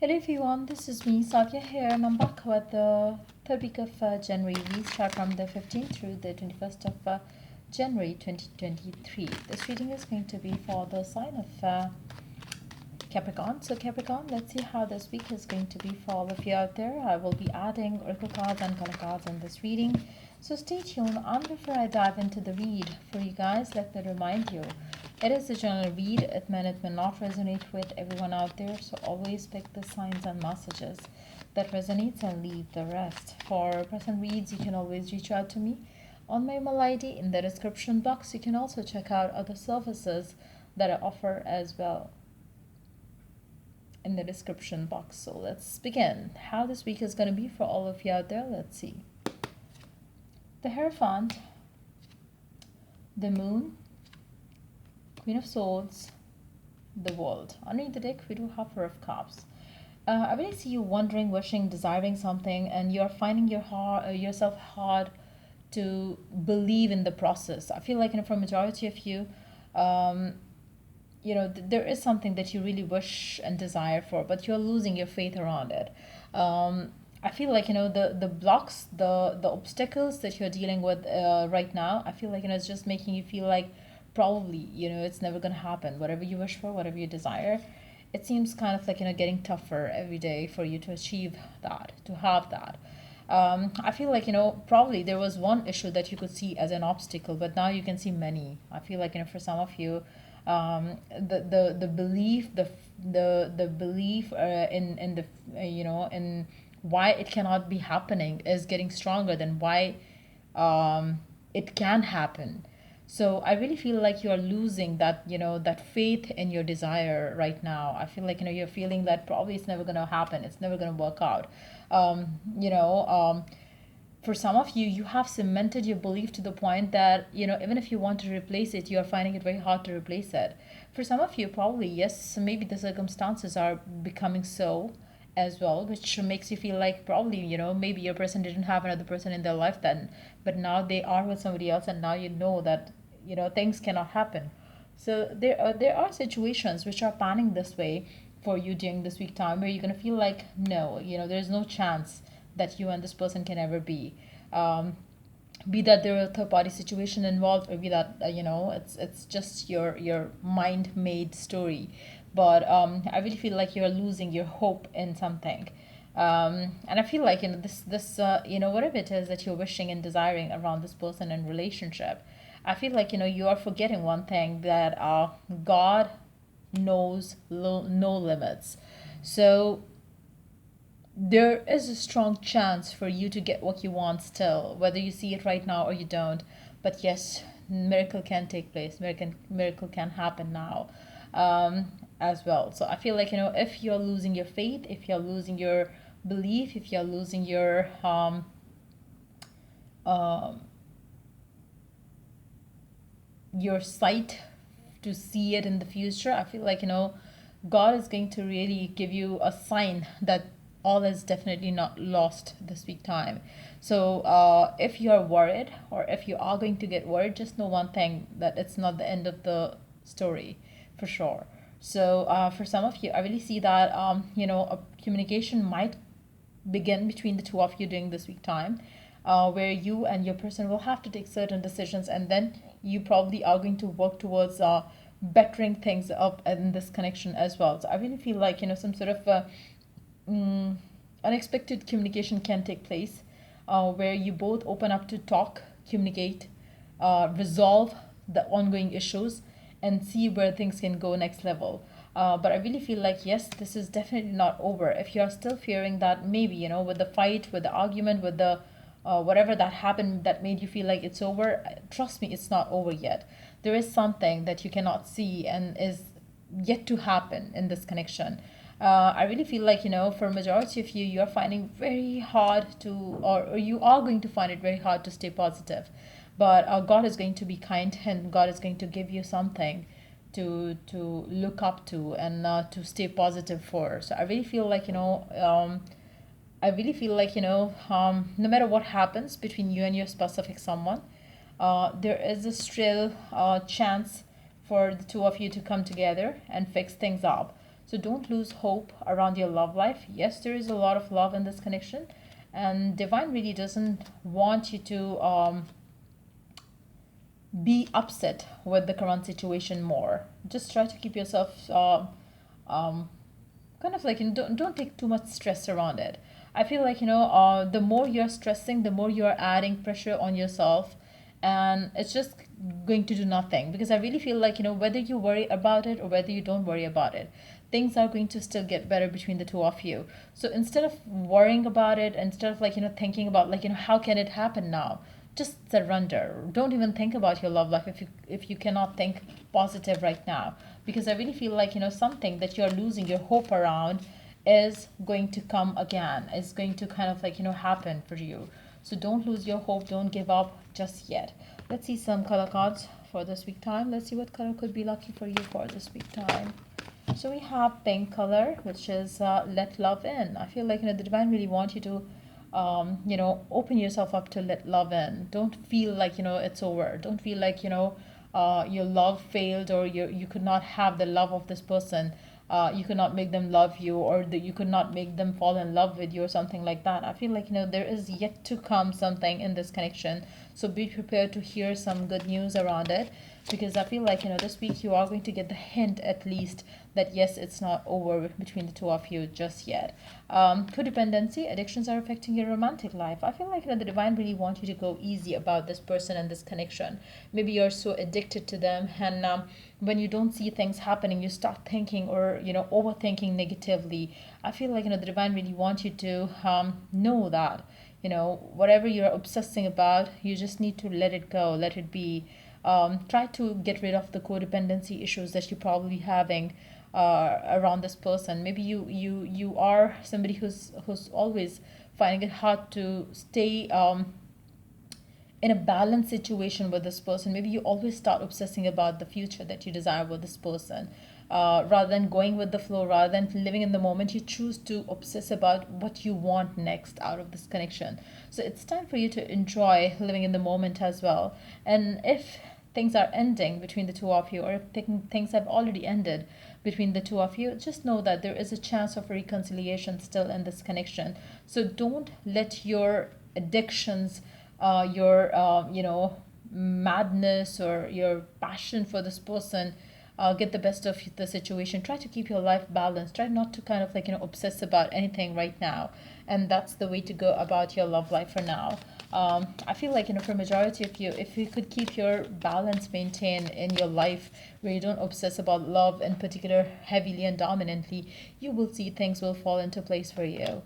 Hello everyone, this is me Sadia here and I'm back with the third week of January. We start from the 15th through the 21st of January 2023. This reading is going to be for the sign of Capricorn. So Capricorn, let's see how this week is going to be for all of you out there. I will be adding oracle cards and color cards in this reading. So stay tuned. And before I dive into the read for you guys, let me remind you, it is a general read. It may not resonate with everyone out there. So always pick the signs and messages that resonates and leave the rest. For present reads, you can always reach out to me on my email ID in the description box. You can also check out other services that I offer as well in the description box. So let's begin. How this week is going to be for all of you out there. Let's see. The Hierophant, the Moon, Queen of Swords, the World. Underneath the deck, we do have Four of Cups. I really see you wondering, wishing, desiring something, and you're finding yourself hard to believe in the process. I feel like, for a majority of you, there is something that you really wish and desire for, but you're losing your faith around it. I feel like, the blocks, the obstacles that you're dealing with right now, I feel like, it's just making you feel like probably, it's never going to happen. Whatever you wish for, whatever you desire, it seems kind of like, getting tougher every day for you to achieve that, to have that. I feel like, probably there was one issue that you could see as an obstacle, but now you can see many. I feel like, for some of you, the belief, the belief in the, in why it cannot be happening is getting stronger than why it can happen. So I really feel like you're losing that, that faith in your desire right now. I feel like, you're feeling that probably it's never going to happen. It's never going to work out. For some of you, you have cemented your belief to the point that, even if you want to replace it, you are finding it very hard to replace it. For some of you, probably, yes, maybe the circumstances are becoming so as well, which makes you feel like probably, maybe your person didn't have another person in their life then, but now they are with somebody else, and now you know that, things cannot happen. So there are situations which are panning this way for you during this week time, where you're going to feel like, no, there's no chance that you and this person can ever be that there are a third party situation involved, or be that it's just your mind made story. But I really feel like you're losing your hope in something. And I feel like, this whatever it is that you're wishing and desiring around this person and relationship, I feel like, you are forgetting one thing, that God knows no limits. So there is a strong chance for you to get what you want still, whether you see it right now or you don't. But yes, miracle can take place. Miracle can happen now, as well. So I feel like, if you're losing your faith, if you're losing your belief, if you're losing your sight to see it in the future, I feel like, God is going to really give you a sign that all is definitely not lost this week time. So if you are worried, or if you are going to get worried, just know one thing, that it's not the end of the story, for sure. So for some of you, I really see that a communication might begin between the two of you during this week time, where you and your person will have to take certain decisions, and then you probably are going to work towards bettering things up in this connection as well. So I really feel like, some sort of unexpected communication can take place, where you both open up to talk, communicate, resolve the ongoing issues, and see where things can go next level. But I really feel like, yes, this is definitely not over. If you are still fearing that maybe, with the fight, with the argument, with the whatever that happened that made you feel like it's over, trust me, it's not over yet. There is something that you cannot see and is yet to happen in this connection. I really feel like, for a majority of you, you're finding very hard to, or you are going to find it very hard to stay positive. But God is going to be kind, and God is going to give you something to look up to, and to stay positive for. So I really feel like, no matter what happens between you and your specific someone, there is a still chance for the two of you to come together and fix things up. So don't lose hope around your love life. Yes, there is a lot of love in this connection, and divine really doesn't want you to be upset with the current situation more. Just try to keep yourself um, kind of like, don't take too much stress around it. I feel like, the more you're stressing, the more you're adding pressure on yourself, and it's just going to do nothing. Because I really feel like, whether you worry about it or whether you don't worry about it, things are going to still get better between the two of you. So instead of worrying about it, instead of like, thinking about like, how can it happen now, just surrender. Don't even think about your love life if you cannot think positive right now. Because I really feel like, something that you're losing your hope around is going to come again, is going to kind of like, happen for you. So don't lose your hope, don't give up just yet. Let's see some color cards for this week time. Let's see what color could be lucky for you for this week time. So we have pink color, which is let love in. I feel like, the divine really want you to open yourself up to let love in. Don't feel like, it's over. Don't feel like, your love failed, or you could not have the love of this person. You could not make them love you, or that you could not make them fall in love with you, or something like that. I feel like, there is yet to come something in this connection. So be prepared to hear some good news around it, because I feel like, this week you are going to get the hint at least that yes, it's not over between the two of you just yet. Codependency, addictions are affecting your romantic life. I feel like, the divine really want you to go easy about this person and this connection. Maybe you're so addicted to them, and when you don't see things happening, you start thinking, or overthinking negatively. I feel like, the divine really want you to know that, whatever you're obsessing about, you just need to let it go, let it be. Try to get rid of the codependency issues that you're probably having around this person. Maybe you are somebody who's always finding it hard to stay in a balanced situation with this person. Maybe you always start obsessing about the future that you desire with this person. Rather than going with the flow, rather than living in the moment, you choose to obsess about what you want next out of this connection. So it's time for you to enjoy living in the moment as well. And if things are ending between the two of you, or if things have already ended between the two of you, just know that there is a chance of reconciliation still in this connection. So don't let your addictions, your madness, or your passion for this person get the best of the situation. Try to keep your life balanced. Try not to kind of like, obsess about anything right now. And that's the way to go about your love life for now. I feel like, for majority of you, if you could keep your balance maintained in your life, where you don't obsess about love in particular heavily and dominantly, you will see things will fall into place for you.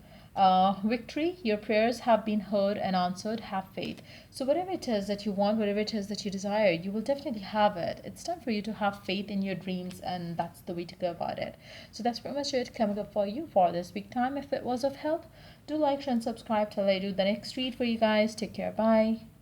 Victory, your prayers have been heard and answered. Have faith. So whatever it is that you want, whatever it is that you desire, you will definitely have it. It's time for you to have faith in your dreams, and that's the way to go about it. So that's pretty much it coming up for you for this week time. If it was of help, do like, share, and subscribe till I do the next read for you guys. Take care. Bye.